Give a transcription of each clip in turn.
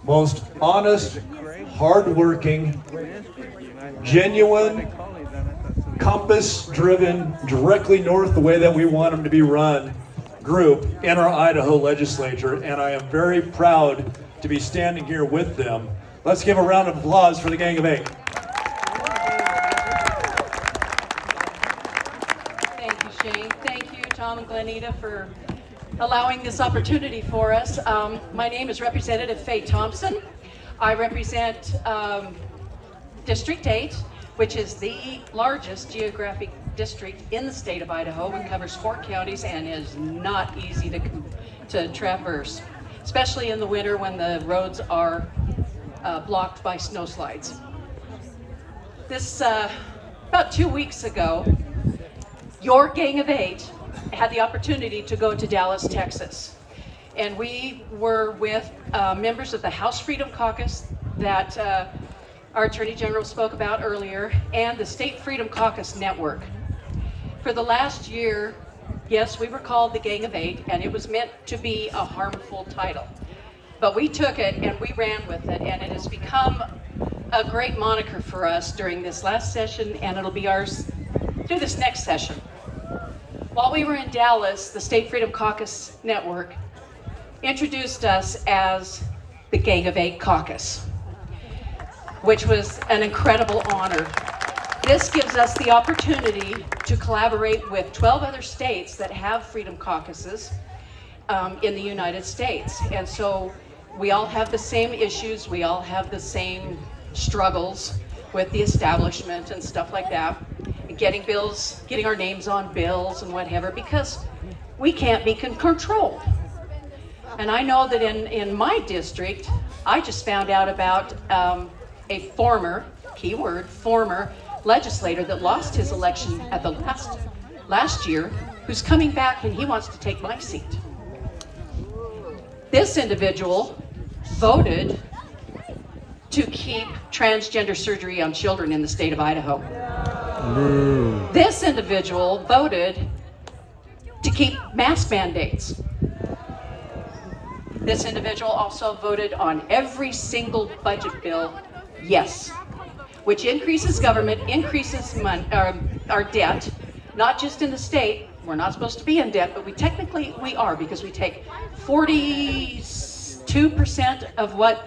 most honest, hardworking, genuine, compass-driven, directly north the way that we want them to be run group in our Idaho legislature, and I am very proud to be standing here with them. Let's give a round of applause for the Gang of Eight. Thank you, Shane. Thank you, Tom and Glenita, for allowing this opportunity for us. My name is Representative Faye Thompson. I represent District 8, which is the largest geographic district in the state of Idaho. It covers 4 counties and is not easy to traverse, especially in the winter when the roads are blocked by snow slides. This, about 2 weeks ago, your Gang of Eight had the opportunity to go to Dallas, Texas. And we were with members of the House Freedom Caucus that our Attorney General spoke about earlier, and the State Freedom Caucus Network. For the last year, yes, we were called the Gang of Eight, and it was meant to be a harmful title. But we took it and we ran with it, and it has become a great moniker for us during this last session, and it'll be ours through this next session. While we were in Dallas, the State Freedom Caucus Network introduced us as the Gang of Eight Caucus, which was an incredible honor. This gives us the opportunity to collaborate with 12 other states that have freedom caucuses in the United States. And so we all have the same issues, we all have the same struggles with the establishment and stuff like that. Getting bills, getting our names on bills and whatever, because we can't be controlled. And I know that in my district, I just found out about a former, keyword, former legislator that lost his election at the last year, who's coming back and he wants to take my seat. This individual voted to keep transgender surgery on children in the state of Idaho. This individual voted to keep mask mandates. This individual also voted on every single budget bill, yes, which increases government, increases our debt, not just in the state. We're not supposed to be in debt, but we are, because we take 42% of what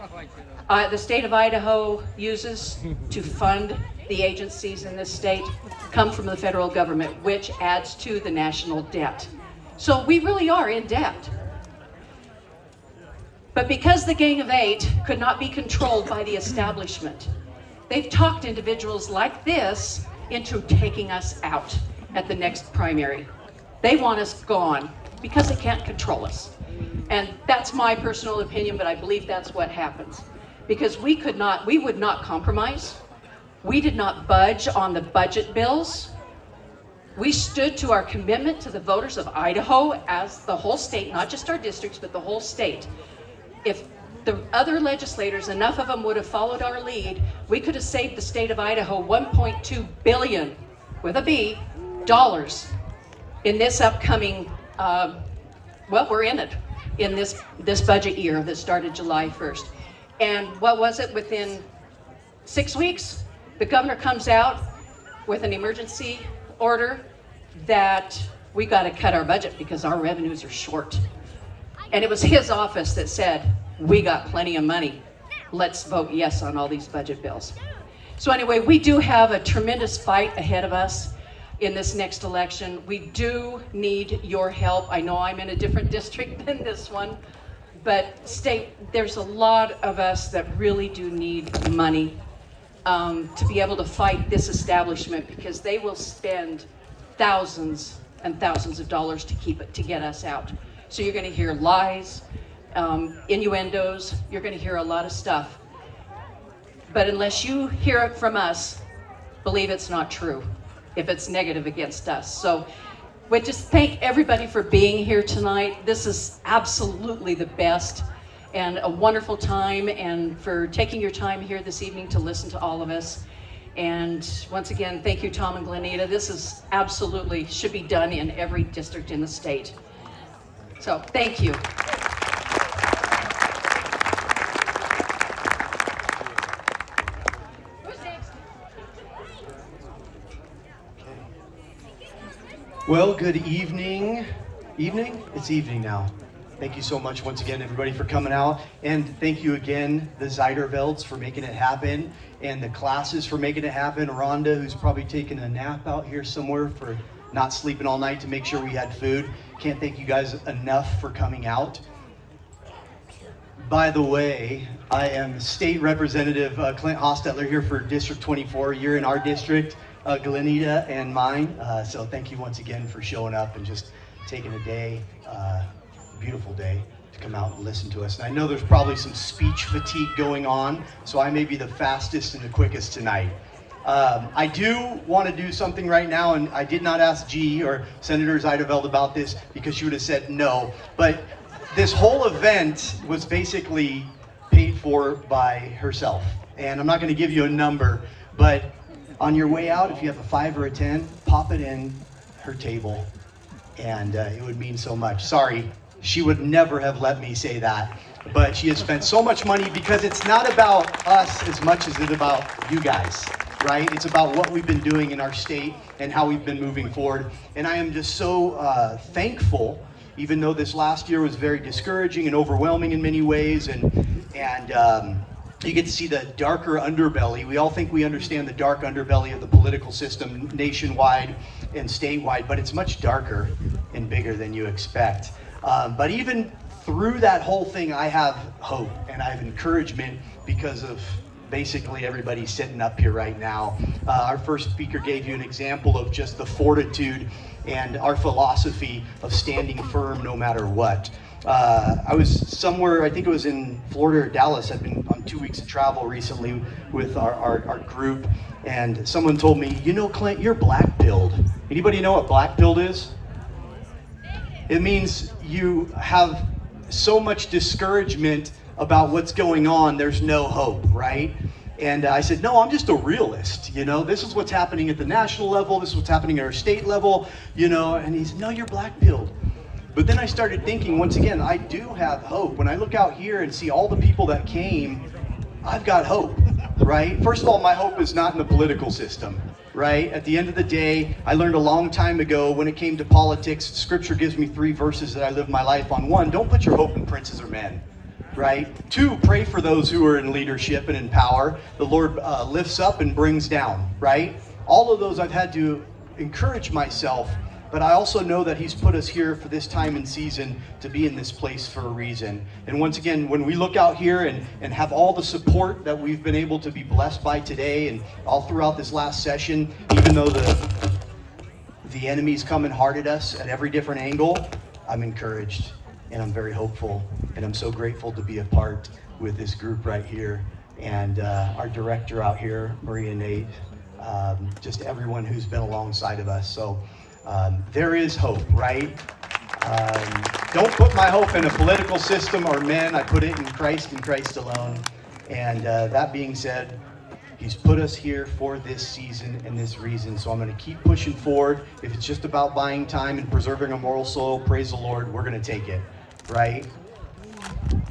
the state of Idaho uses to fund the agencies in this state come from the federal government, which adds to the national debt. So we really are in debt. But because the Gang of Eight could not be controlled by the establishment, they've talked individuals like this into taking us out at the next primary. They want us gone because they can't control us. And that's my personal opinion, but I believe that's what happens. Because we would not compromise. We did not budge on the budget bills. We stood to our commitment to the voters of Idaho as the whole state, not just our districts, but the whole state. If the other legislators, enough of them would have followed our lead, we could have saved the state of Idaho $1.2 billion, with a B, dollars in this upcoming, we're in it, in this budget year that started July 1st. And what was it, within 6 weeks, the governor comes out with an emergency order that we got to cut our budget because our revenues are short. And it was his office that said, we got plenty of money. Let's vote yes on all these budget bills. So anyway, we do have a tremendous fight ahead of us in this next election. We do need your help. I know I'm in a different district than this one, but there's a lot of us that really do need money to be able to fight this establishment, because they will spend thousands and thousands of dollars to get us out. So you're going to hear lies, innuendos, you're going to hear a lot of stuff. But unless you hear it from us, believe it's not true if it's negative against us. So we just thank everybody for being here tonight. This is absolutely the best and a wonderful time, and for taking your time here this evening to listen to all of us. And once again, thank you, Tom and Glenita. This is absolutely should be done in every district in the state. So thank you. Well, good evening. Evening? It's evening now. Thank you so much once again, everybody, for coming out. And thank you again, the Zeidervelds, for making it happen, and the classes for making it happen. Rhonda, who's probably taking a nap out here somewhere for not sleeping all night to make sure we had food. Can't thank you guys enough for coming out. By the way, I am State Representative Clint Hostetler here for District 24. You're in our district, Glenita and mine. So thank you once again for showing up and just taking a day, beautiful day, to come out and listen to us. And I know there's probably some speech fatigue going on, so I may be the fastest and the quickest tonight. I do want to do something right now, and I did not ask G or Senator Zeiderveld about this because she would have said no, but this whole event was basically paid for by herself. And I'm not going to give you a number, but on your way out, if you have a 5 or a 10, pop it in her table, and it would mean so much. Sorry, she would never have let me say that, but she has spent so much money because it's not about us as much as it's about you guys, right? It's about what we've been doing in our state and how we've been moving forward. And I am just so thankful, even though this last year was very discouraging and overwhelming in many ways, and you get to see the darker underbelly. We all think we understand the dark underbelly of the political system nationwide and statewide, but it's much darker and bigger than you expect. But even through that whole thing, I have hope and I have encouragement because of basically everybody sitting up here right now. Our first speaker gave you an example of just the fortitude and our philosophy of standing firm no matter what. I was somewhere, I think it was in Florida or Dallas. I've been on 2 weeks of travel recently with our group, and someone told me, you know, Clint, you're black-pilled. Anybody know what black-pilled is? It means you have so much discouragement about what's going on, there's no hope, right? And I said, no, I'm just a realist, you know? This is what's happening at the national level, this is what's happening at our state level, you know? And he said, no, you're black-pilled. But then I started thinking, once again, I do have hope. When I look out here and see all the people that came, I've got hope, right? First of all, my hope is not in the political system, right? At the end of the day, I learned a long time ago when it came to politics, Scripture gives me 3 verses that I live my life on. 1, don't put your hope in princes or men. Right? 2, pray for those who are in leadership and in power. The Lord lifts up and brings down, right? All of those I've had to encourage myself, but I also know that He's put us here for this time and season to be in this place for a reason. And once again, when we look out here and have all the support that we've been able to be blessed by today and all throughout this last session, even though the enemy's coming hard at us at every different angle, I'm encouraged. And I'm very hopeful, and I'm so grateful to be a part with this group right here, and our director out here, Maria Nate, just everyone who's been alongside of us. So there is hope, right? Don't put my hope in a political system or men. I put it in Christ and Christ alone. And that being said, He's put us here for this season and this reason. So I'm going to keep pushing forward. If it's just about buying time and preserving a moral soul, praise the Lord, we're going to take it, right?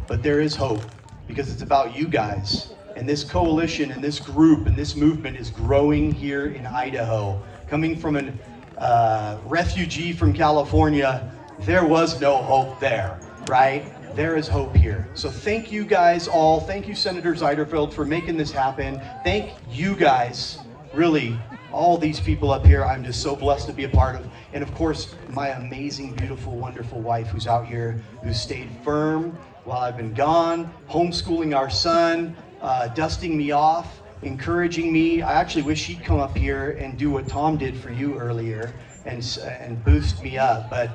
But there is hope because it's about you guys. And this coalition and this group and this movement is growing here in Idaho. Coming from a refugee from California, there was no hope there, right? There is hope here. So thank you guys all. Thank you, Senator Zeiderveld, for making this happen. Thank you guys, really, all these people up here. I'm just so blessed to be a part of. And of course, my amazing, beautiful, wonderful wife who's out here, who stayed firm while I've been gone, homeschooling our son, dusting me off, encouraging me. I actually wish she'd come up here and do what Tom did for you earlier and boost me up, but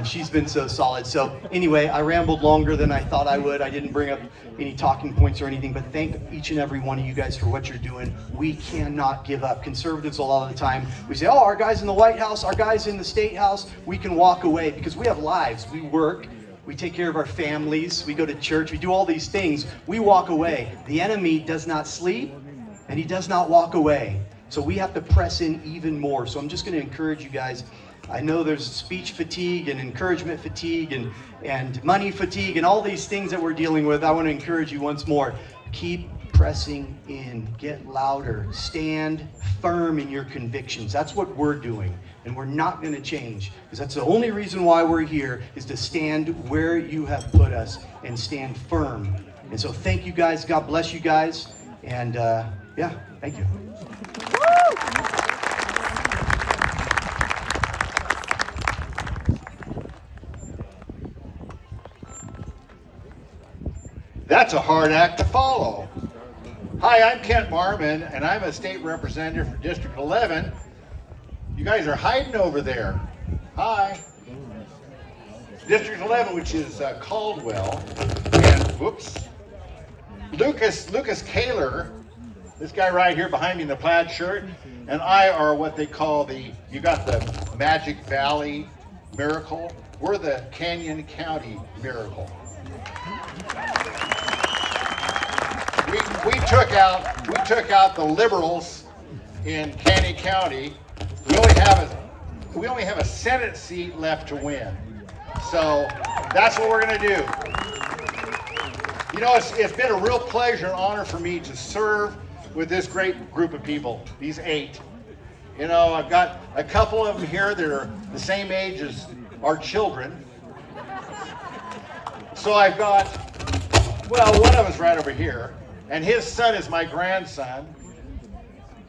she's been so solid. So anyway, I rambled longer than I thought I would. I didn't bring up any talking points or anything, but thank each and every one of you guys for what you're doing. We cannot give up. Conservatives a lot of the time, we say, oh, our guys in the White House, our guys in the State House, we can walk away because we have lives. We work, we take care of our families, we go to church, we do all these things. We walk away. The enemy does not sleep and he does not walk away. So we have to press in even more. So I'm just going to encourage you guys. I know there's speech fatigue and encouragement fatigue and money fatigue and all these things that we're dealing with. I want to encourage you once more. Keep pressing in, get louder, stand firm in your convictions. That's what we're doing, and we're not going to change, because that's the only reason why we're here, is to stand where you have put us and stand firm. And so thank you guys. God bless you guys. And yeah, thank you. That's a hard act to follow. Hi, I'm Kent Marmon, and I'm a state representative for District 11. You guys are hiding over there. Hi. District 11, which is Caldwell, and whoops, Lucas Kaler, this guy right here behind me in the plaid shirt, and I are what they call you got the Magic Valley Miracle. We're the Canyon County Miracle. We took out the liberals in Canyon County. We only have a Senate seat left to win. So that's what we're going to do. You know, it's been a real pleasure and honor for me to serve with this great group of people, these 8. You know, I've got a couple of them here that are the same age as our children. So I've got, well, one of them's right over here, and his son is my grandson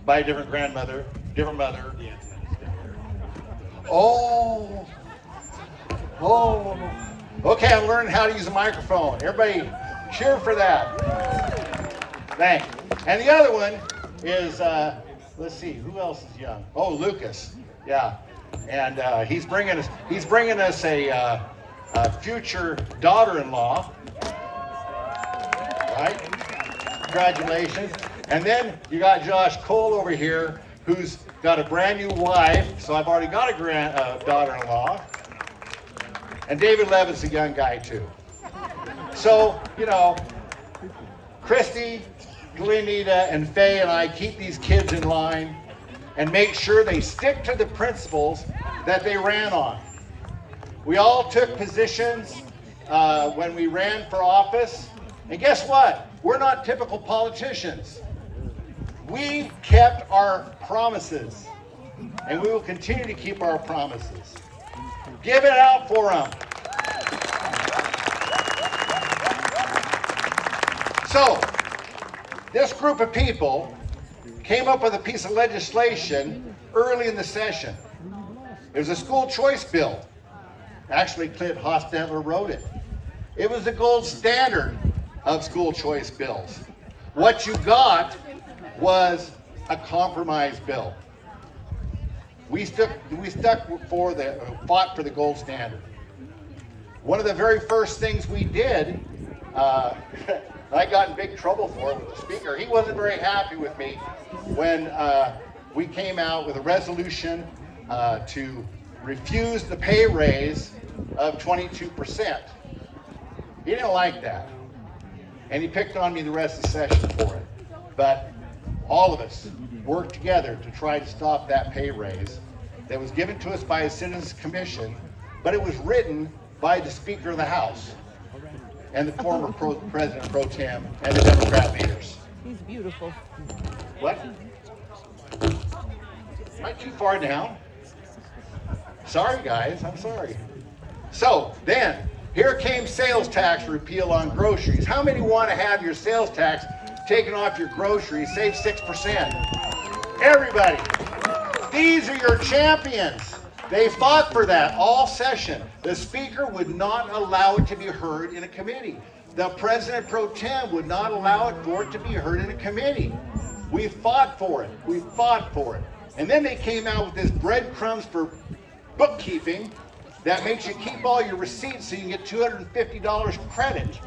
by a different grandmother, different mother. Oh. Okay, I'm learning how to use a microphone. Everybody cheer for that. Thanks. And the other one is, let's see, who else is young? Oh, Lucas. Yeah. And he's bringing us a future daughter-in-law. Right? Congratulations. And then you got Josh Cole over here, who's got a brand new wife, so I've already got a daughter-in-law. And David Levitt's a young guy too. So, you know, Christy, Glenita, and Faye and I keep these kids in line and make sure they stick to the principles that they ran on. We all took positions when we ran for office. And guess what? We're not typical politicians. We kept our promises, and we will continue to keep our promises. Give it out for them. So, this group of people came up with a piece of legislation early in the session. It was a school choice bill. Actually, Clint Hostetler wrote it. It was the gold standard of school choice bills. What you got was a compromise bill. We fought for the gold standard. One of the very first things we did, I got in big trouble for it with the speaker. He wasn't very happy with me when we came out with a resolution to refuse the pay raise of 22%. He didn't like that. And he picked on me the rest of the session for it. But all of us worked together to try to stop that pay raise that was given to us by a Citizens Commission, but it was written by the Speaker of the House and the former President Pro Tem and the Democrat leaders. He's beautiful. What? Am I too far down? Sorry, guys, I'm sorry. So then, here came sales tax repeal on groceries. How many want to have your sales tax taken off your groceries, save 6%? Everybody. These are your champions. They fought for that all session. The Speaker would not allow it to be heard in a committee. The President Pro Tem would not allow it for it to be heard in a committee. We fought for it. We fought for it. And then they came out with this breadcrumbs for bookkeeping that makes you keep all your receipts so you can get $250 credit.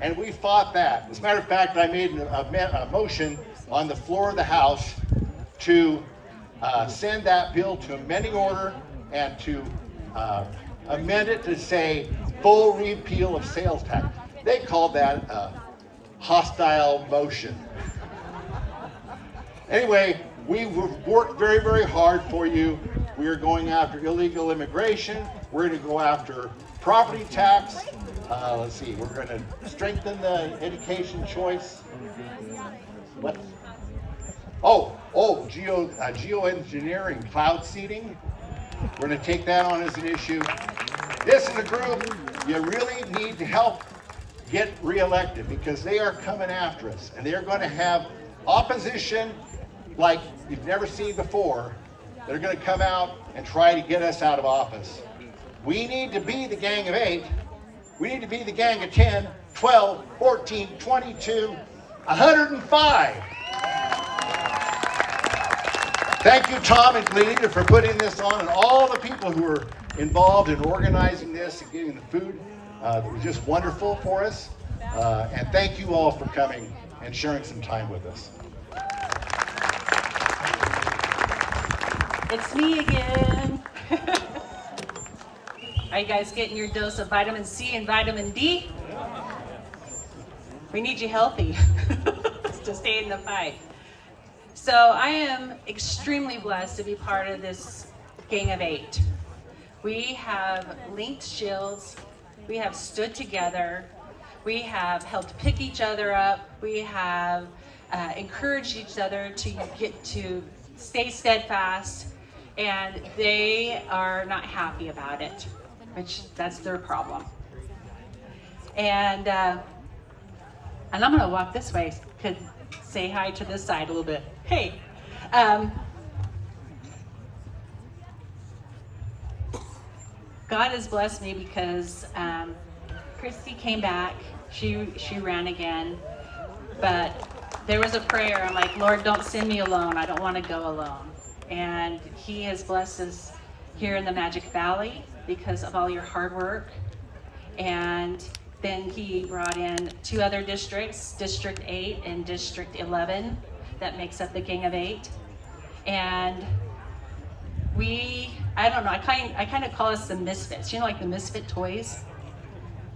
And we fought that. As a matter of fact, I made a motion on the floor of the House to send that bill to amending order and to amend it to say full repeal of sales tax. They called that a hostile motion. Anyway, we worked very, very hard for you. We are going after illegal immigration. We're going to go after property tax Let's see, we're going to strengthen the education choice. What? Geoengineering, cloud seeding. We're going to take that on as an issue. This is a group you really need to help get reelected because they are coming after us and they're going to have opposition like you've never seen before. They're going to come out and try to get us out of office. We need to be the Gang of 8. We need to be the Gang of 10, 12, 14, 22, 105. Thank you, Tom and Glenita, for putting this on, and all the people who are involved in organizing this and getting the food. It was just wonderful for us. And thank you all for coming and sharing some time with us. It's me again. Are you guys getting your dose of vitamin C and vitamin D? We need you healthy to stay in the fight. So I am extremely blessed to be part of this Gang of 8. We have linked shields. We have stood together. We have helped pick each other up. We have encouraged each other to get to stay steadfast. And they are not happy about it, which that's their problem. And I'm gonna walk this way, could say hi to this side a little bit. Hey, God has blessed me because Christy came back, she ran again, but there was a prayer, I'm like, Lord, don't send me alone, I don't wanna go alone. And He has blessed us here in the Magic Valley because of all your hard work. And then He brought in 2 other districts, District 8 and District 11, that makes up the Gang of 8. And I don't know, I kind of call us the misfits. You know, like the misfit toys?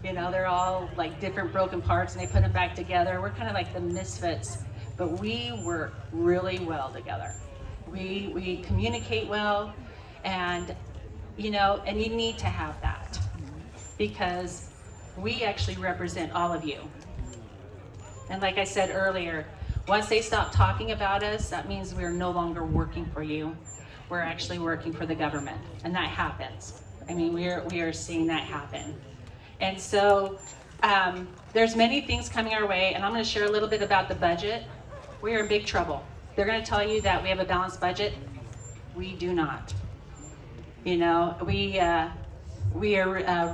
You know, they're all like different broken parts and they put them back together. We're kind of like the misfits, but we work really well together. We communicate well, and you know, and you need to have that because we actually represent all of you. And like I said earlier, once they stop talking about us, that means we're no longer working for you. We're actually working for the government, and that happens. I mean, we are seeing that happen. And so there's many things coming our way, and I'm going to share a little bit about the budget. We are in big trouble. They're going to tell you that we have a balanced budget. We do not. You know, we are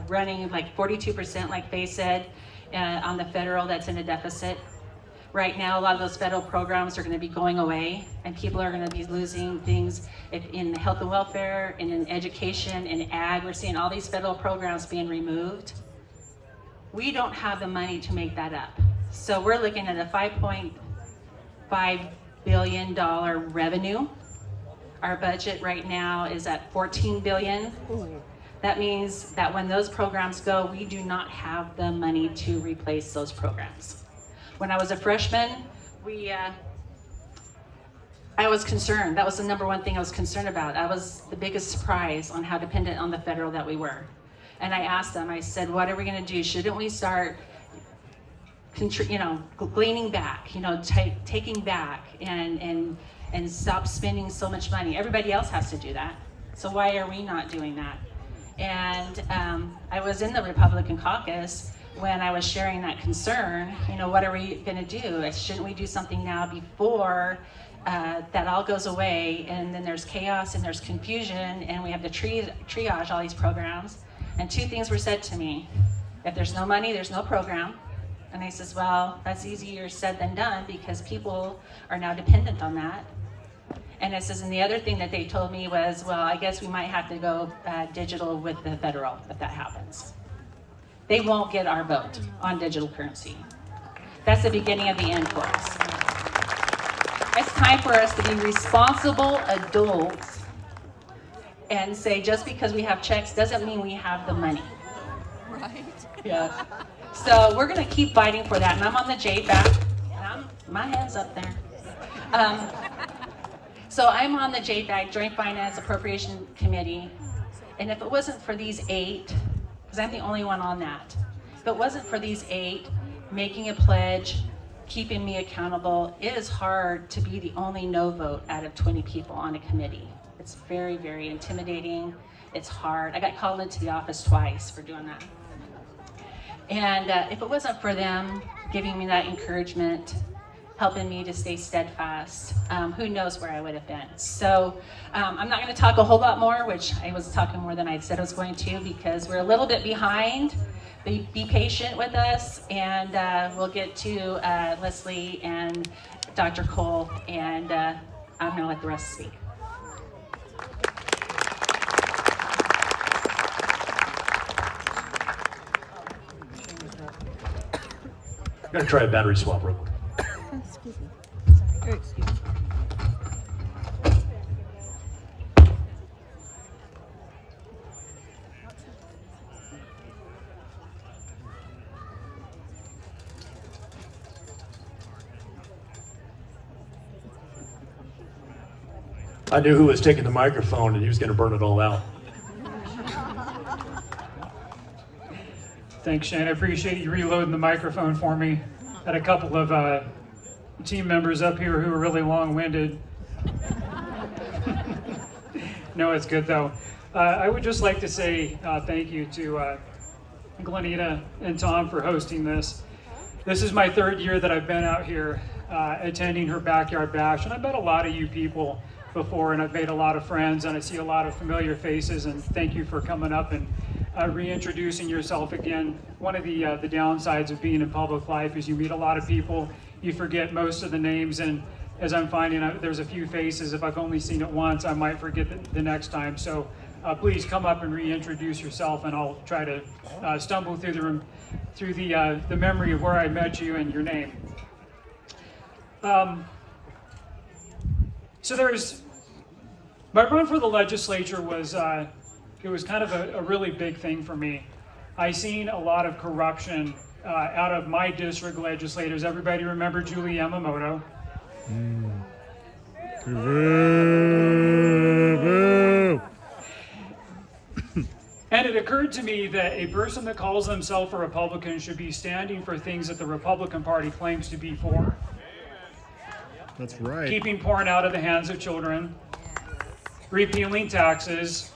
running like 42%, like Faye said, on the federal that's in a deficit. Right now, a lot of those federal programs are going to be going away, and people are going to be losing things in health and welfare, and in education, and ag. We're seeing all these federal programs being removed. We don't have the money to make that up. So we're looking at a $5.5 billion revenue. Our budget right now is at $14 billion. That means that when those programs go, we do not have the money to replace those programs. When I was a freshman, I was concerned. That was the number one thing I was concerned about. I was the biggest surprise on how dependent on the federal that we were. And I asked them, I said, what are we going to do? Shouldn't we start, gleaning back, taking back and stop spending so much money? Everybody else has to do that. So why are we not doing that? And I was in the Republican caucus when I was sharing that concern. What are we going to do? Shouldn't we do something now before that all goes away, and then there's chaos and there's confusion, and we have to triage all these programs? And 2 things were said to me. If there's no money, there's no program. And I says, well, that's easier said than done because people are now dependent on that. And it says, and the other thing that they told me was, well, I guess we might have to go digital with the federal if that happens. They won't get our vote on digital currency. That's the beginning of the end for us. It's time for us to be responsible adults and say just because we have checks doesn't mean we have the money. Right. Yeah. So we're going to keep fighting for that. And I'm on the JFAC. And my hand's up there. So I'm on the JFAC, Joint Finance Appropriation Committee. And if it wasn't for these 8, because I'm the only one on that, If it wasn't for these 8 making a pledge, keeping me accountable, it is hard to be the only no vote out of 20 people on a committee. It's very, very intimidating. It's hard. I got called into the office twice for doing that. And if it wasn't for them giving me that encouragement, helping me to stay steadfast, who knows where I would have been. So I'm not going to talk a whole lot more, which I was talking more than I said I was going to, because we're a little bit behind. Be patient with us, and we'll get to Leslie and Dr. Cole, and I'm going to let the rest speak. I'm gonna try a battery swap real quick. Excuse me. Sorry. Excuse me. I knew who was taking the microphone and he was gonna burn it all out. Thanks, Shane. I appreciate you reloading the microphone for me. Had a couple of team members up here who were really long-winded. No, it's good though. I would just like to say thank you to Glenita and Tom for hosting this. This is my 3rd year that I've been out here attending her backyard bash, and I've met a lot of you people before, and I've made a lot of friends, and I see a lot of familiar faces, and thank you for coming up and reintroducing yourself again. One of the downsides of being in public life is you meet a lot of people, you forget most of the names, and as I'm finding out, there's a few faces, if I've only seen it once, I might forget the next time. So please come up and reintroduce yourself, and I'll try to stumble through the memory of where I met you and your name. So my run for the legislature was, it was kind of a really big thing for me. I seen a lot of corruption out of my district legislators. Everybody remember Julie Yamamoto? And it occurred to me that a person that calls themselves a Republican should be standing for things that the Republican Party claims to be for. That's right. Keeping porn out of the hands of children, repealing taxes,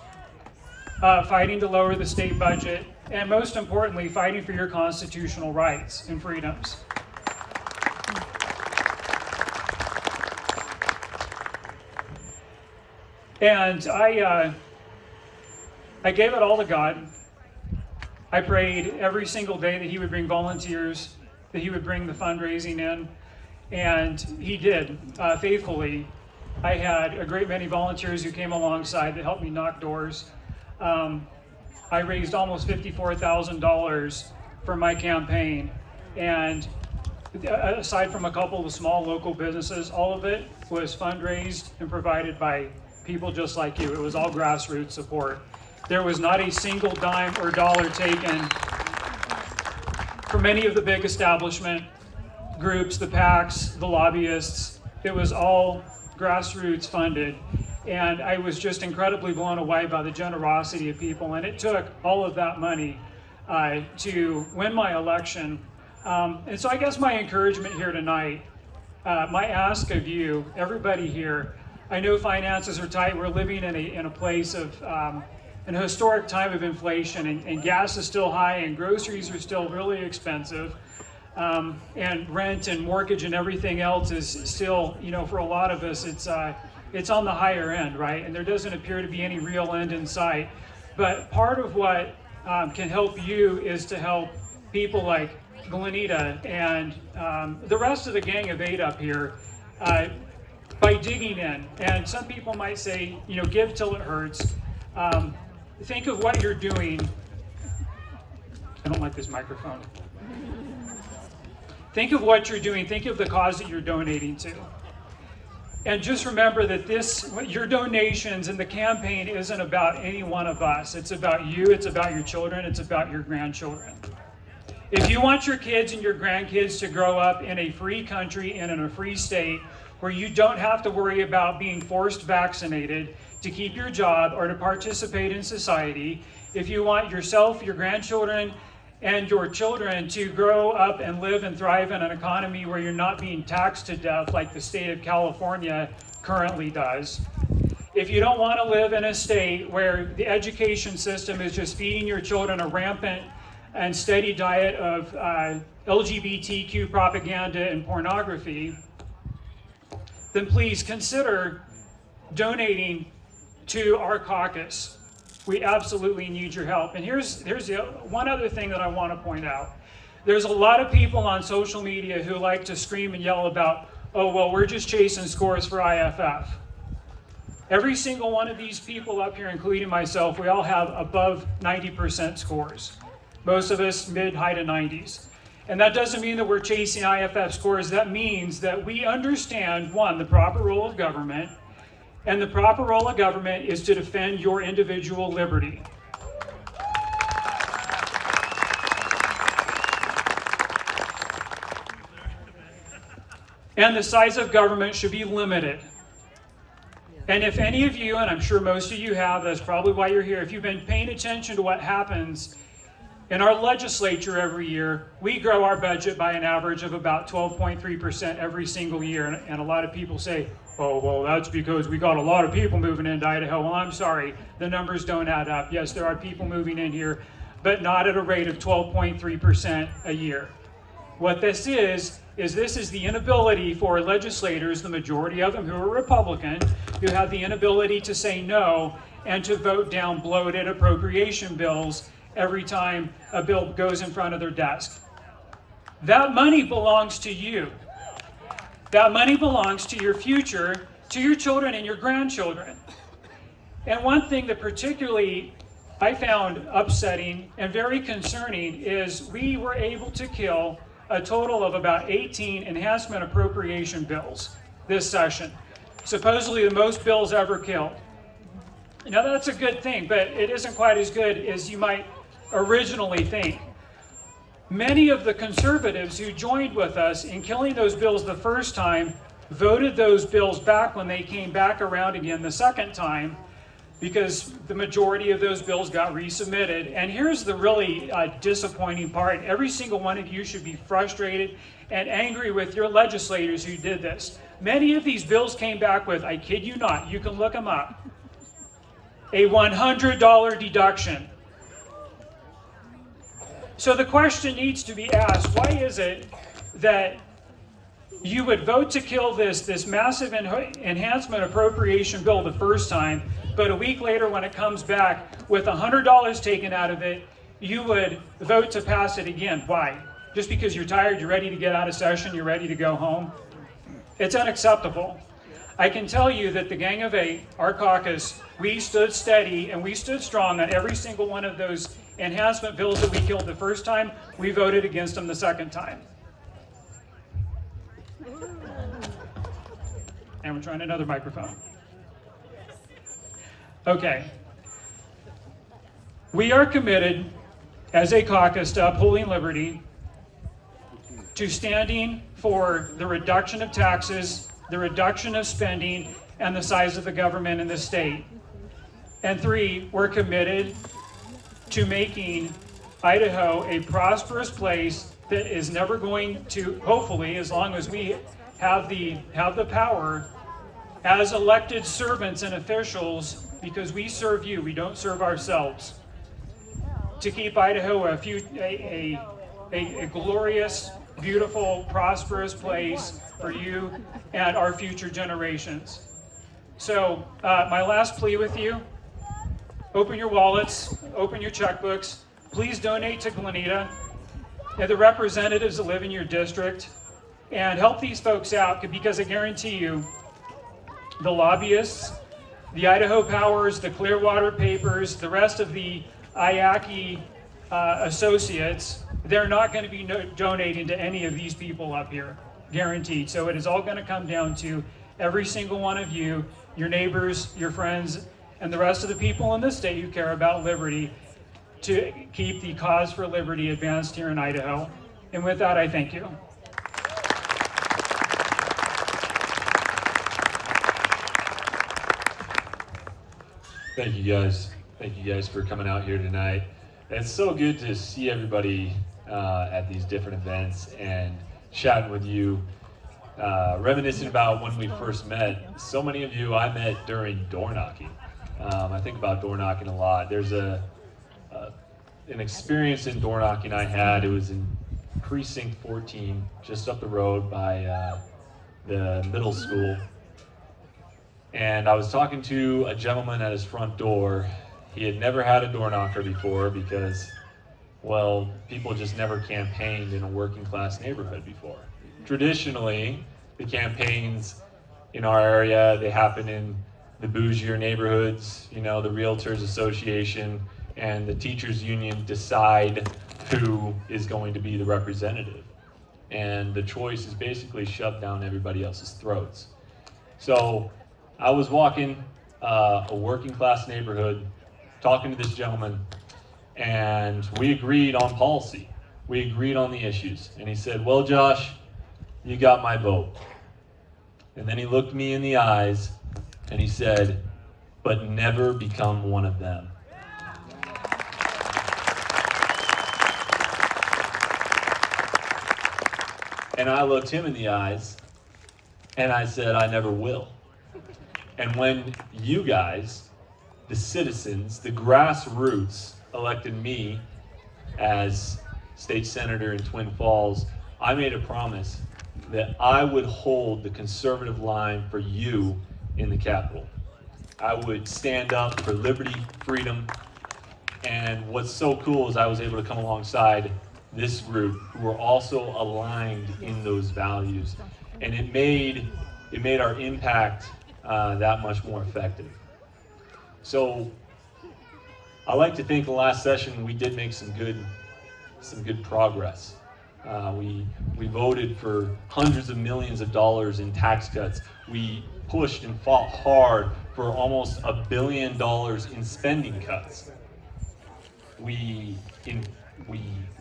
fighting to lower the state budget, and most importantly, fighting for your constitutional rights and freedoms. And I gave it all to God. I prayed every single day that He would bring volunteers, that He would bring the fundraising in, and He did faithfully. I had a great many volunteers who came alongside that helped me knock doors. I raised almost $54,000 for my campaign, and aside from a couple of small local businesses, all of it was fundraised and provided by people just like you. It was all grassroots support. There was not a single dime or dollar taken from any of the big establishment groups, the PACs, the lobbyists. It was all grassroots funded. And I was just incredibly blown away by the generosity of people. And it took all of that money to win my election. And so I guess my encouragement here tonight, my ask of you, everybody here, I know finances are tight. We're living in a place of an historic time of inflation, and gas is still high, and groceries are still really expensive. And rent and mortgage and everything else is still, for a lot of us, it's on the higher end, right? And there doesn't appear to be any real end in sight. But part of what can help you is to help people like Glenita and the rest of the Gang of 8 up here by digging in. And some people might say, give till it hurts. Think of what you're doing. I don't like this microphone. Think of what you're doing. Think of the cause that you're donating to. And just remember that your donations and the campaign isn't about any one of us. It's about you, it's about your children, it's about your grandchildren. If you want your kids and your grandkids to grow up in a free country and in a free state where you don't have to worry about being forced vaccinated to keep your job or to participate in society, if you want yourself, your grandchildren, and your children to grow up and live and thrive in an economy where you're not being taxed to death like the state of California currently does. If you don't want to live in a state where the education system is just feeding your children a rampant and steady diet of LGBTQ propaganda and pornography, then please consider donating to our caucus. We absolutely need your help. And here's the one other thing that I want to point out. There's a lot of people on social media who like to scream and yell about, oh, well, we're just chasing scores for IFF. Every single one of these people up here, including myself, we all have above 90% scores. Most of us mid, high to 90s. And that doesn't mean that we're chasing IFF scores. That means that we understand, one, the proper role of government, and the proper role of government is to defend your individual liberty. And the size of government should be limited. And if any of you, and I'm sure most of you have, that's probably why you're here, if you've been paying attention to what happens in our legislature every year, we grow our budget by an average of about 12.3% every single year. And a lot of people say, oh, well, that's because we got a lot of people moving into Idaho. Well, I'm sorry, the numbers don't add up. Yes, there are people moving in here, but not at a rate of 12.3% a year. What this is this is the inability for legislators, the majority of them who are Republican, who have the inability to say no and to vote down bloated appropriation bills every time a bill goes in front of their desk. That money belongs to you. That money belongs to your future, to your children and your grandchildren. And one thing that particularly I found upsetting and very concerning is we were able to kill a total of about 18 enhancement appropriation bills this session. Supposedly the most bills ever killed. Now that's a good thing, but it isn't quite as good as you might originally think. Many of the conservatives who joined with us in killing those bills the first time voted those bills back when they came back around again the second time, because the majority of those bills got resubmitted. And here's the really disappointing part. Every single one of you should be frustrated and angry with your legislators who did this. Many of these bills came back with, I kid you not, you can look them up, a $100 deduction. So the question needs to be asked, why is it that you would vote to kill this massive enhancement appropriation bill the first time, but a week later when it comes back with $100 taken out of it, you would vote to pass it again? Why? Just because you're tired, you're ready to get out of session, you're ready to go home? It's unacceptable. I can tell you that the Gang of Eight, our caucus, we stood steady and we stood strong on every single one of those enhancement bills that we killed the first time. We voted against them the second time. And we're trying another microphone. Okay. We are committed as a caucus to upholding liberty, to standing for the reduction of taxes, the reduction of spending, and the size of the government in the state. And three, we're committed to making Idaho a prosperous place that is never going to, hopefully, as long as we have the power as elected servants and officials, because we serve you, we don't serve ourselves, to keep Idaho a glorious, beautiful, prosperous place for you and our future generations. So my last plea with you, open your wallets, open your checkbooks, please donate to Glenita and the representatives that live in your district, and help these folks out, because I guarantee you, the lobbyists, the Idaho Powers, the Clearwater Papers, the rest of the IACI associates, they're not going to be donating to any of these people up here, guaranteed. So it is all going to come down to every single one of you, your neighbors, your friends, and the rest of the people in this state who care about liberty, to keep the cause for liberty advanced here in Idaho. And with that, I thank you. Thank you guys. Thank you guys for coming out here tonight. It's so good to see everybody at these different events and chatting with you, reminiscing about when we first met. So many of you I met during door knocking. I think about door knocking a lot. There's an experience in door knocking I had. It was in Precinct 14, just up the road by the middle school. And I was talking to a gentleman at his front door. He had never had a door knocker before because, well, people just never campaigned in a working class neighborhood before. Traditionally, the campaigns in our area, they happen in the bougier neighborhoods. You know, the Realtors Association and the Teachers Union decide who is going to be the representative. And the choice is basically shoved down everybody else's throats. So I was walking a working class neighborhood, talking to this gentleman, and we agreed on policy. We agreed on the issues. And he said, well, Josh, you got my vote. And then he looked me in the eyes and he said, but never become one of them. And I looked him in the eyes and I said, I never will. And when you guys, the citizens, the grassroots, elected me as state senator in Twin Falls, I made a promise that I would hold the conservative line for you in the Capitol. I would stand up for liberty, freedom, and what's so cool is I was able to come alongside this group who were also aligned in those values, and it made our impact that much more effective. So I like to think the last session we did make some good progress. We voted for hundreds of millions of dollars in tax cuts. We pushed and fought hard for almost $1 billion in spending cuts. We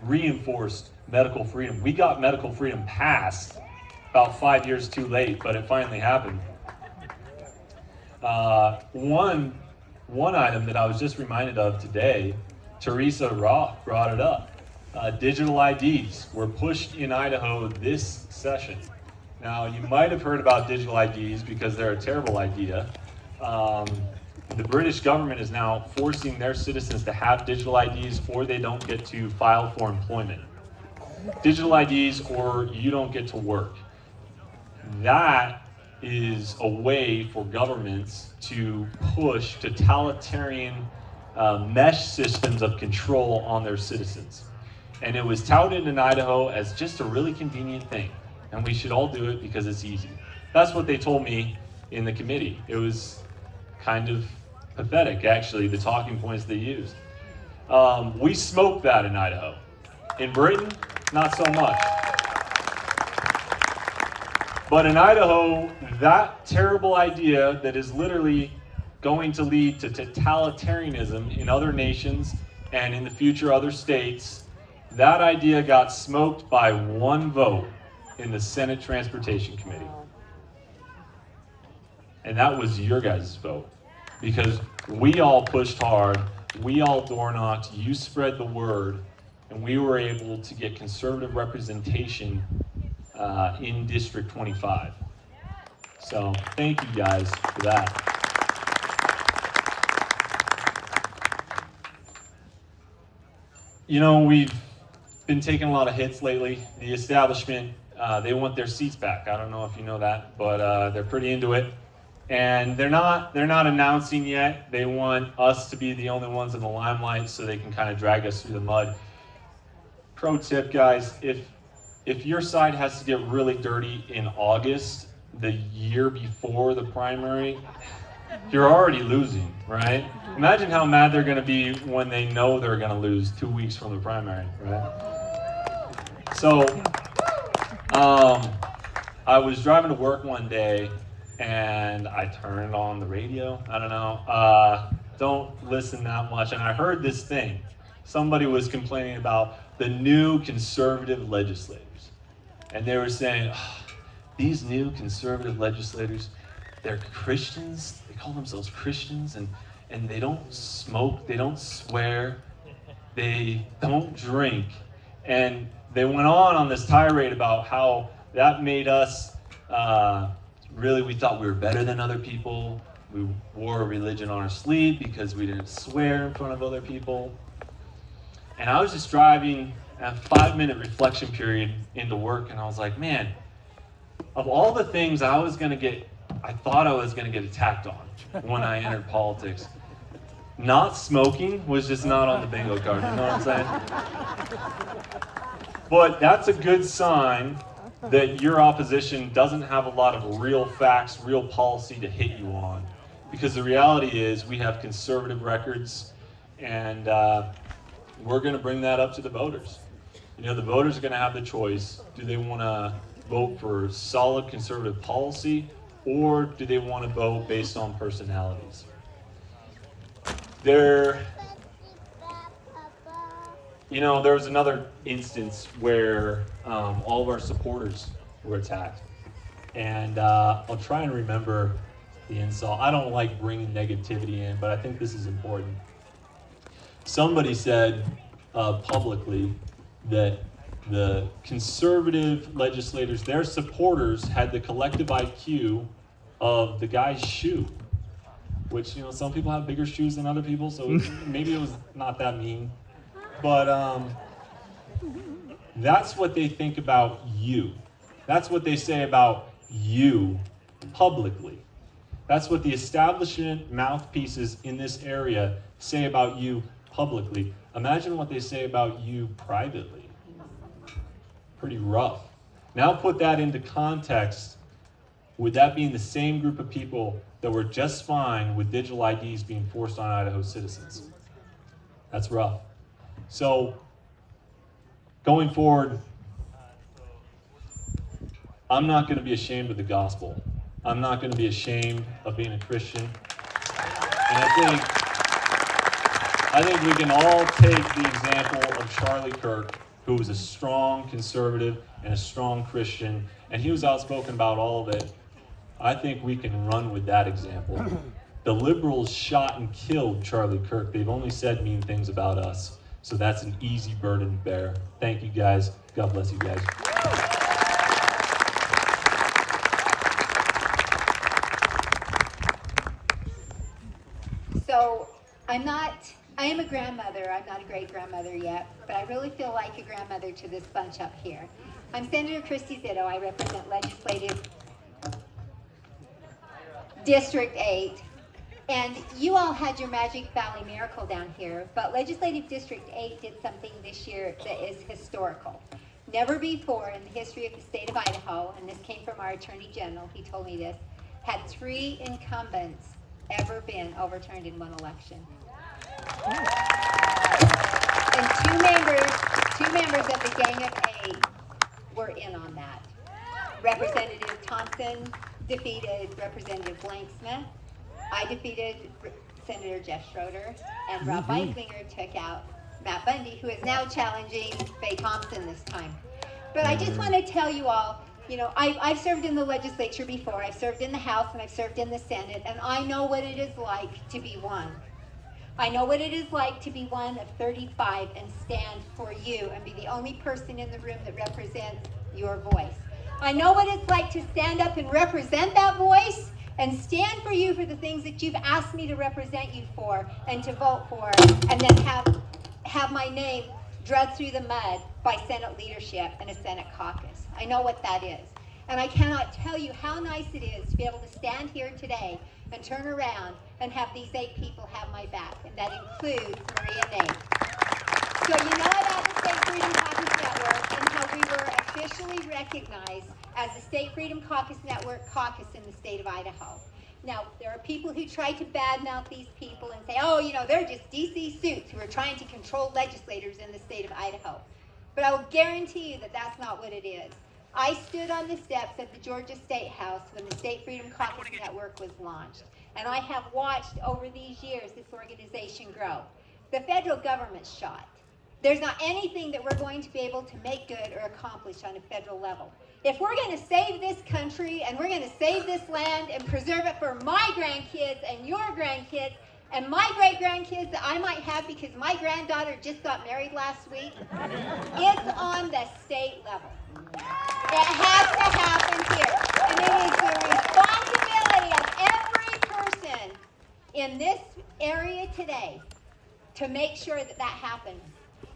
reinforced medical freedom. We got medical freedom passed about 5 years too late, but it finally happened. One item that I was just reminded of today, Teresa Roth brought it up. Digital IDs were pushed in Idaho this session. Now, you might have heard about digital IDs because they're a terrible idea. The British government is now forcing their citizens to have digital IDs or they don't get to file for employment. Digital IDs or you don't get to work. That is a way for governments to push totalitarian mesh systems of control on their citizens. And it was touted in Idaho as just a really convenient thing. And we should all do it because it's easy. That's what they told me in the committee. It was kind of pathetic, actually, the talking points they used. We smoked that in Idaho. In Britain, not so much. But in Idaho, that terrible idea that is literally going to lead to totalitarianism in other nations and in the future other states, that idea got smoked by one vote in the Senate Transportation Committee. And that was your guys' vote. Because we all pushed hard, we all door knocked, you spread the word, and we were able to get conservative representation in District 25. So thank you guys for that. You know, we've been taking a lot of hits lately. The establishment, they want their seats back. I don't know if you know that, but they're pretty into it. And they're not announcing yet. They want us to be the only ones in the limelight so they can kind of drag us through the mud. Pro tip, guys, if your side has to get really dirty in August, the year before the primary, you're already losing, right? Imagine how mad they're going to be when they know they're going to lose 2 weeks from the primary, right? So, I was driving to work one day and I turned on the radio. I don't know. Don't listen that much. And I heard this thing. Somebody was complaining about the new conservative legislators. And they were saying, these new conservative legislators, they're Christians. They call themselves Christians, and they don't smoke, they don't swear. they don't drink. And they went on this tirade about how that made us, really, we thought we were better than other people. We wore a religion on our sleeve because we didn't swear in front of other people. And I was just driving a 5-minute reflection period into work, and I was like, man, of all the things I thought I was gonna get attacked on when I entered politics, not smoking was just not on the bingo card, you know what I'm saying? But that's a good sign that your opposition doesn't have a lot of real facts, real policy to hit you on. Because the reality is we have conservative records, and we're gonna bring that up to the voters. You know, the voters are gonna have the choice. Do they wanna vote for solid conservative policy, or do they wanna vote based on personalities? There was another instance where all of our supporters were attacked. And I'll try and remember the insult. I don't like bringing negativity in, but I think this is important. Somebody said publicly that the conservative legislators, their supporters, had the collective IQ of the guy's shoe. Which, some people have bigger shoes than other people, so maybe it was not that mean. But that's what they think about you. That's what they say about you publicly. That's what the establishment mouthpieces in this area say about you publicly. Imagine what they say about you privately. Pretty rough. Now put that into context with that being the same group of people that were just fine with digital IDs being forced on Idaho citizens. That's rough. So, going forward, I'm not going to be ashamed of the gospel. I'm not going to be ashamed of being a Christian. And I think we can all take the example of Charlie Kirk, who was a strong conservative and a strong Christian, and he was outspoken about all of it. I think we can run with that example. The liberals shot and killed Charlie Kirk. They've only said mean things about us. So that's an easy burden to bear. Thank you guys. God bless you guys. So I am a grandmother. I'm not a great grandmother yet, but I really feel like a grandmother to this bunch up here. I'm Senator Christy Zito. I represent Legislative District 8. And you all had your Magic Valley Miracle down here, but Legislative District 8 did something this year that is historical. Never before in the history of the state of Idaho, and this came from our Attorney General, he told me this, had 3 incumbents ever been overturned in one election. And two members of the Gang of 8 were in on that. Representative Thompson defeated Representative Blanksmith. I defeated Senator Jeff Schroeder, and Rob Weislinger took out Matt Bundy, who is now challenging Faye Thompson this time. But I just want to tell you all, I've served in the legislature before. I've served in the House and I've served in the Senate, and I know what it is like to be one. I know what it is like to be one of 35 and stand for you and be the only person in the room that represents your voice. I know what it's like to stand up and represent that voice and stand for you for the things that you've asked me to represent you for and to vote for, and then have my name dragged through the mud by Senate leadership and a Senate caucus. I know what that is. And I cannot tell you how nice it is to be able to stand here today and turn around and have these 8 people have my back, and that includes Maria Nate. So you know about the State Freedom Caucus Network and how we were officially recognized as the State Freedom Caucus Network caucus in the state of Idaho. Now, there are people who try to badmouth these people and say, oh, they're just DC suits who are trying to control legislators in the state of Idaho. But I will guarantee you that that's not what it is. I stood on the steps of the Georgia State House when the State Freedom Caucus Network was launched, and I have watched over these years this organization grow. The federal government's shot. There's not anything that we're going to be able to make good or accomplish on a federal level. If we're going to save this country and we're going to save this land and preserve it for my grandkids and your grandkids, And my great-grandkids that I might have, because my granddaughter just got married last week, it's on the state level. It has to happen here. And it is the responsibility of every person in this area today to make sure that that happens.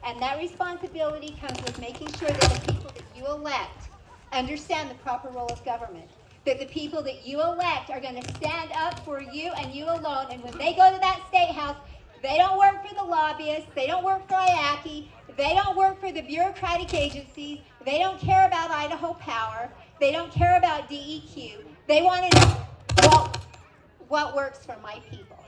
And that responsibility comes with making sure that the people that you elect understand the proper role of government. That the people that you elect are going to stand up for you and you alone. And when they go to that state house, they don't work for the lobbyists. They don't work for IACI. They don't work for the bureaucratic agencies. They don't care about Idaho Power. They don't care about DEQ. They want to know, well, what works for my people?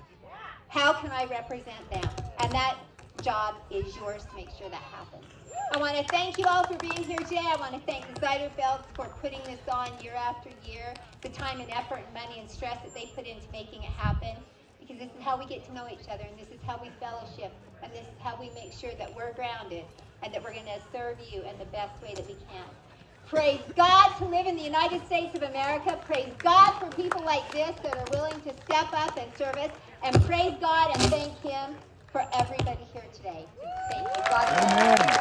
How can I represent them? And that job is yours to make sure that happens. I want to thank you all for being here today. I want to thank the Zeiderbelts for putting this on year after year, the time and effort and money and stress that they put into making it happen, because this is how we get to know each other, and this is how we fellowship, and this is how we make sure that we're grounded and that we're going to serve you in the best way that we can. Praise God to live in the United States of America. Praise God for people like this that are willing to step up and serve us, and praise God and thank Him for everybody here today. Thank you. God bless you.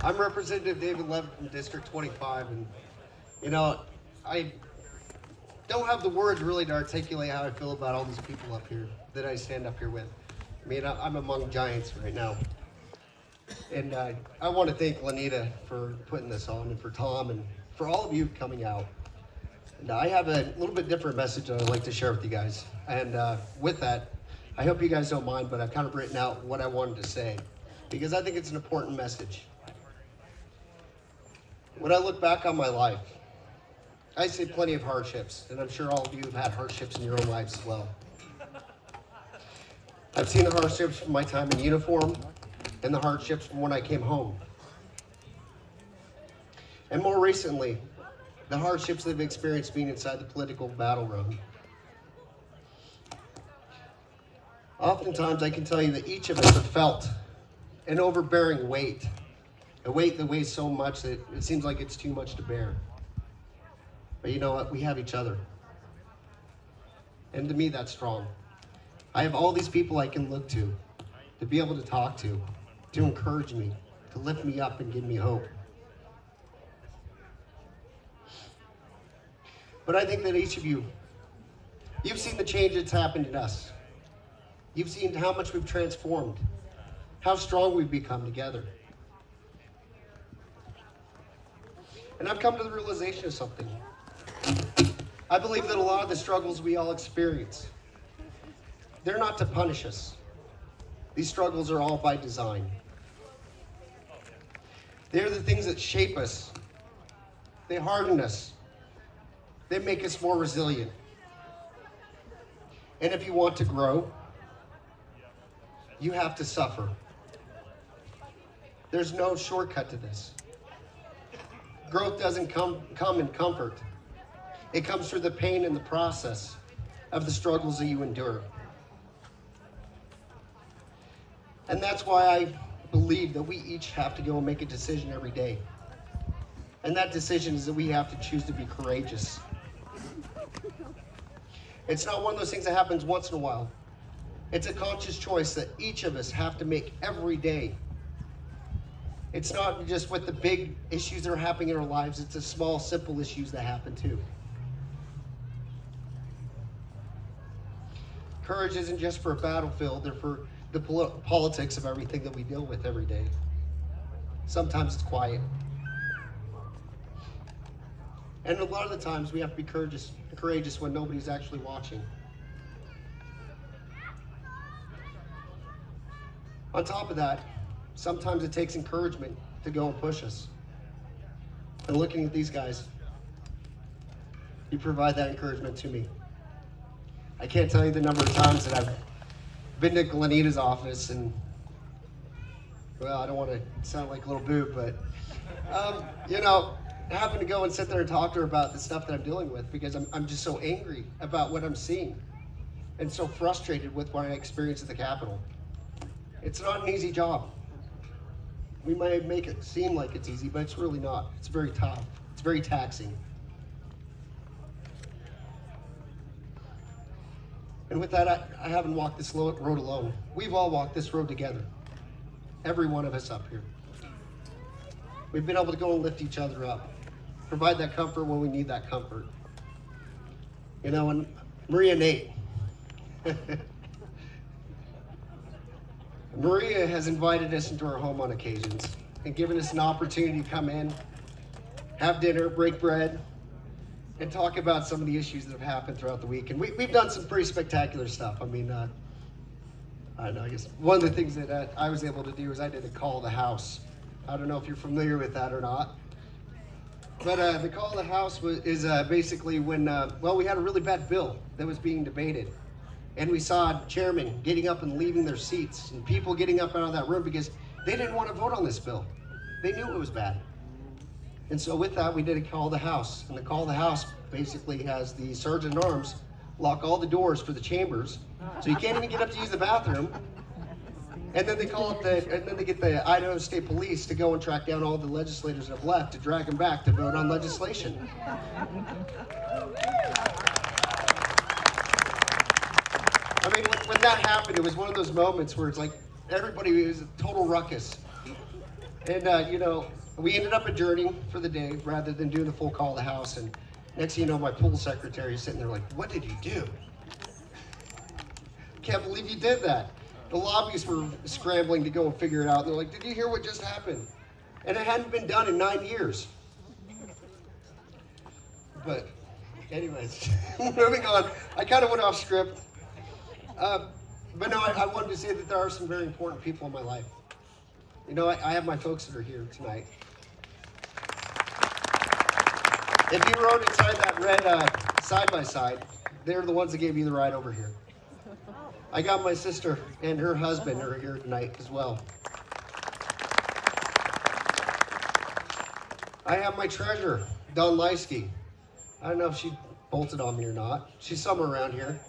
I'm Representative David Levitt from District 25, and you know, I don't have the words really to articulate how I feel about all these people up here that I stand up here with. I mean, I'm among giants right now. And I want to thank Lanita for putting this on, and for Tom, and for all of you coming out. And I have a little bit different message that I'd like to share with you guys. And with that, I hope you guys don't mind, but I've kind of written out what I wanted to say, because I think it's an important message. When I look back on my life, I see plenty of hardships, and I'm sure all of you have had hardships in your own lives as well. I've seen the hardships from my time in uniform, and the hardships from when I came home. And more recently, the hardships they've experienced being inside the political battleground. Oftentimes, I can tell you that each of us have felt an overbearing weight, a weight that weighs so much that it seems like it's too much to bear. But you know what? We have each other. And to me, that's strong. I have all these people I can look to be able to talk to encourage me, to lift me up and give me hope. But I think that each of you, you've seen the change that's happened in us. You've seen how much we've transformed, how strong we've become together. And I've come to the realization of something. I believe that a lot of the struggles we all experience, they're not to punish us. These struggles are all by design. They're the things that shape us. They harden us. They make us more resilient. And if you want to grow, you have to suffer. There's no shortcut to this. Growth doesn't come in comfort. It comes through the pain and the process of the struggles that you endure. And that's why I believe that we each have to go and make a decision every day. And that decision is that we have to choose to be courageous. It's not one of those things that happens once in a while. It's a conscious choice that each of us have to make every day. It's not just with the big issues that are happening in our lives, it's the small, simple issues that happen too. Courage isn't just for a battlefield, they're for the politics of everything that we deal with every day. Sometimes it's quiet. And a lot of the times we have to be courageous when nobody's actually watching. On top of that, sometimes it takes encouragement to go and push us. And looking at these guys, you provide that encouragement to me. I can't tell you the number of times that I've been to Glenita's office and, well, I don't want to sound like a little boob, but, having to go and sit there and talk to her about the stuff that I'm dealing with, because I'm just so angry about what I'm seeing and so frustrated with what I experienced at the Capitol. It's not an easy job. We might make it seem like it's easy, but it's really not. It's very tough. It's very taxing. And with that, I haven't walked this road alone. We've all walked this road together. Every one of us up here. We've been able to go and lift each other up. Provide that comfort when we need that comfort. You know, and Maria Nate. Maria has invited us into her home on occasions and given us an opportunity to come in, have dinner, break bread, and talk about some of the issues that have happened throughout the week. And we've done some pretty spectacular stuff. I mean, I don't know, I guess one of the things that I was able to do is I did a call of the house. I don't know if you're familiar with that or not. But the call of the house is basically when, we had a really bad bill that was being debated. And we saw chairmen getting up and leaving their seats and people getting up out of that room because they didn't want to vote on this bill. They knew it was bad. And so with that, we did a call of the house. And the call of the house basically has the sergeant at arms lock all the doors for the chambers. So you can't even get up to use the bathroom. And then they get the Idaho State Police to go and track down all the legislators that have left to drag them back to vote on legislation. I mean, when that happened, it was one of those moments where it's like everybody was a total ruckus. And, we ended up adjourning for the day rather than doing the full call of the house. And next thing you know, my pool secretary is sitting there like, what did you do? Can't believe you did that. The lobbyists were scrambling to go and figure it out. They're like, did you hear what just happened? And it hadn't been done in 9 years. But anyways, moving on. I kind of went off script. But no, I wanted to say that there are some very important people in my life. You know, I have my folks that are here tonight. If you rode inside that red side-by-side, they're the ones that gave you the ride over here. I got my sister and her husband are here tonight as well. I have my treasurer, Dawn Leisky. I don't know if she bolted on me or not. She's somewhere around here.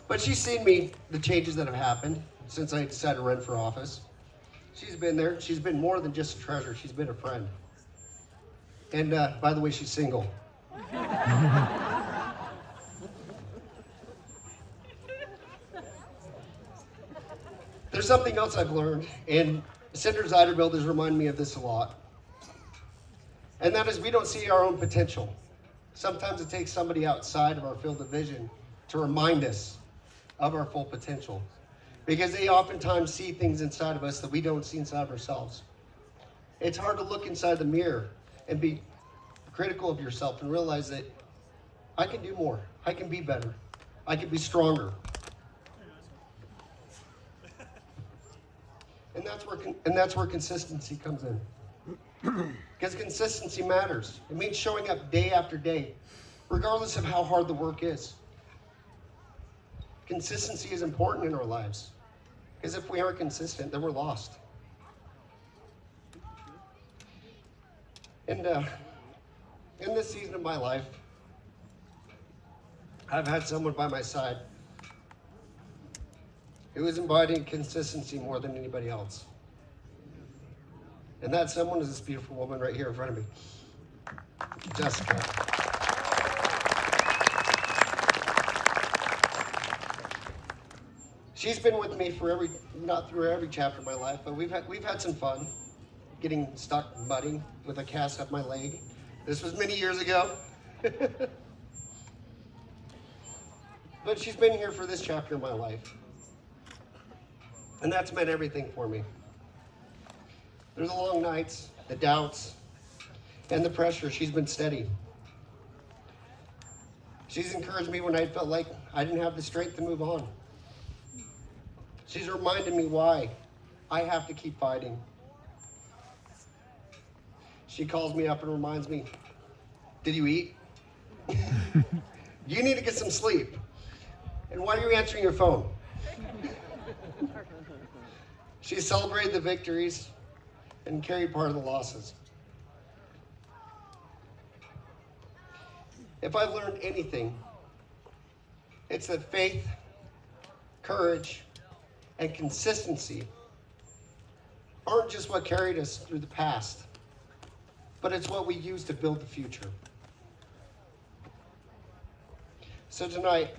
But she's seen the changes that have happened since I decided to run for office. She's been there. She's been more than just a treasurer. She's been a friend. And by the way, she's single. There's something else I've learned, and Senator Zeiderveld has reminded me of this a lot. And that is we don't see our own potential. Sometimes it takes somebody outside of our field of vision to remind us of our full potential. Because they oftentimes see things inside of us that we don't see inside of ourselves. It's hard to look inside the mirror and be critical of yourself and realize that I can do more. I can be better. I can be stronger. And that's where consistency comes in. Because consistency matters. It means showing up day after day, regardless of how hard the work is. Consistency is important in our lives. Because if we aren't consistent, then we're lost. And in this season of my life, I've had someone by my side who is embodying consistency more than anybody else. And that someone is this beautiful woman right here in front of me, Jessica. She's been with me for not through every chapter of my life, but we've had some fun getting stuck mudding with a cast up my leg. This was many years ago. But she's been here for this chapter of my life. And that's meant everything for me. There's the long nights, the doubts, and the pressure. She's been steady. She's encouraged me when I felt like I didn't have the strength to move on. She's reminded me why I have to keep fighting. She calls me up and reminds me, did you eat? You need to get some sleep. And why are you answering your phone? She celebrated the victories and carried part of the losses. If I've learned anything, it's that faith, courage, and consistency aren't just what carried us through the past, but it's what we use to build the future. So tonight,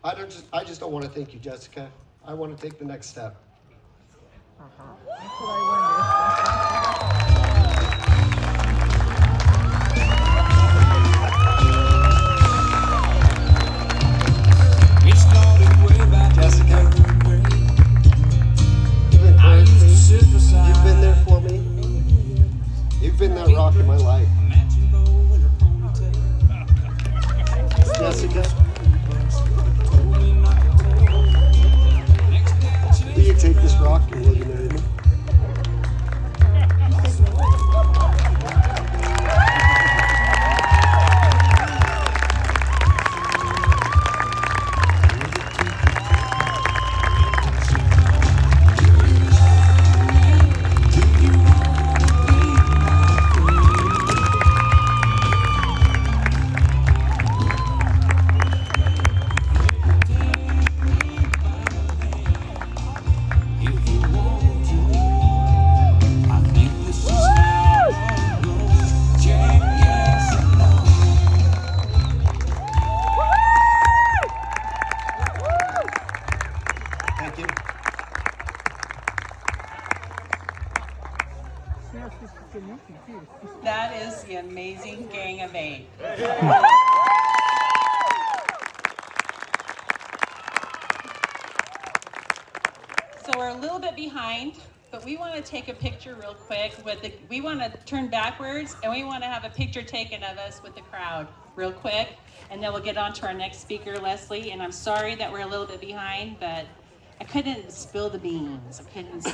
I just don't want to thank you, Jessica. I want to take the next step. Jessica, you've encouraged me. You've been there for me. You've been that rock in my life. Jessica, will you take this rock and will you marry me? Thank you. That is the amazing Gang of 8. So we're a little bit behind, but we want to take a picture real quick we want to turn backwards and we want to have a picture taken of us with the crowd real quick. And then we'll get on to our next speaker, Leslie. And I'm sorry that we're a little bit behind, but I couldn't spill the beans. I couldn't say.